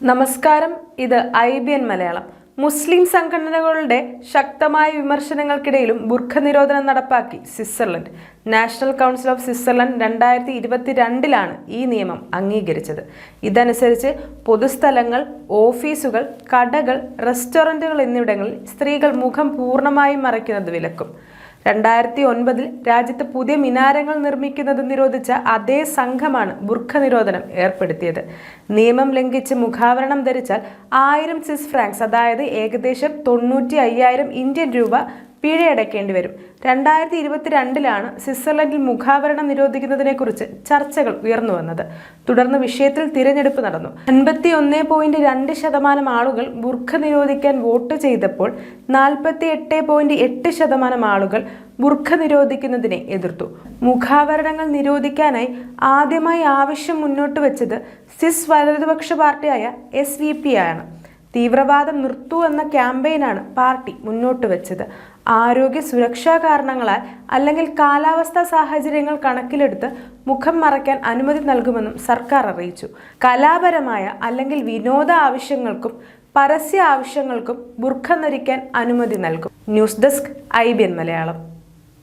നമസ്കാരം, ഇത് IBN മലയാളം. മുസ്ലിം സംഘടനകളുടെ ശക്തമായ വിമർശനങ്ങൾക്കിടയിലും ബുർഖ നിരോധനം നടപ്പാക്കി Switzerland. National council of Switzerland 2022 ഈ നിയമം അംഗീകരിച്ചത്. ഇതനുസരിച്ച് പൊതുസ്ഥലങ്ങൾ, ഓഫീസുകൾ, കടകൾ, റെസ്റ്റോറൻറ്റുകൾ എന്നിവിടങ്ങളിൽ സ്ത്രീകൾ മുഖം പൂർണ്ണമായും മറയ്ക്കുന്നത് വിലക്കും. 2009 രാജ്യത്ത് പുതിയ മിനാരങ്ങൾ നിർമ്മിക്കുന്നത് നിരോധിച്ച അതേ സംഘമാണ് ബുർഖ നിരോധനം ഏർപ്പെടുത്തിയത്. നിയമം ലംഘിച്ച് മുഖാവരണം ധരിച്ചാൽ 1000 സ്വിസ് ഫ്രാങ്ക്സ്, അതായത് ഏകദേശം 95,000 ഇന്ത്യൻ രൂപ പിഴയടയ്ക്കേണ്ടി വരും. 2022 സ്വിറ്റ്സർലൻഡിൽ മുഖാവരണം നിരോധിക്കുന്നതിനെക്കുറിച്ച് ചർച്ചകൾ ഉയർന്നു വന്നത്. തുടർന്ന് വിഷയത്തിൽ തിരഞ്ഞെടുപ്പ് നടന്നു. 51.2% ആളുകൾ ബുർഖ നിരോധിക്കാൻ വോട്ട് ചെയ്തപ്പോൾ 48.8% ആളുകൾ ബുർഖ നിരോധിക്കുന്നതിനെ എതിർത്തു. മുഖാവരണങ്ങൾ നിരോധിക്കാനായി ആദ്യമായി ആവശ്യം മുന്നോട്ട് വെച്ചത് സ്വിസ് വലതുപക്ഷ പാർട്ടിയായ SVP ആണ്. തീവ്രവാദം നിർത്തൂ എന്ന ക്യാമ്പയിനാണ് പാർട്ടി മുന്നോട്ട് വെച്ചത്. ആരോഗ്യ സുരക്ഷാ കാരണങ്ങളാൽ അല്ലെങ്കിൽ കാലാവസ്ഥാ സാഹചര്യങ്ങൾ കണക്കിലെടുത്ത് മുഖം മറയ്ക്കാൻ അനുമതി നൽകുമെന്നും സർക്കാർ അറിയിച്ചു. കലാപരമായ അല്ലെങ്കിൽ വിനോദ ആവശ്യങ്ങൾക്കും പരസ്യ ആവശ്യങ്ങൾക്കും ബുർഖ ധരിക്കാൻ അനുമതി നൽകും. News desk IBN Malayalam.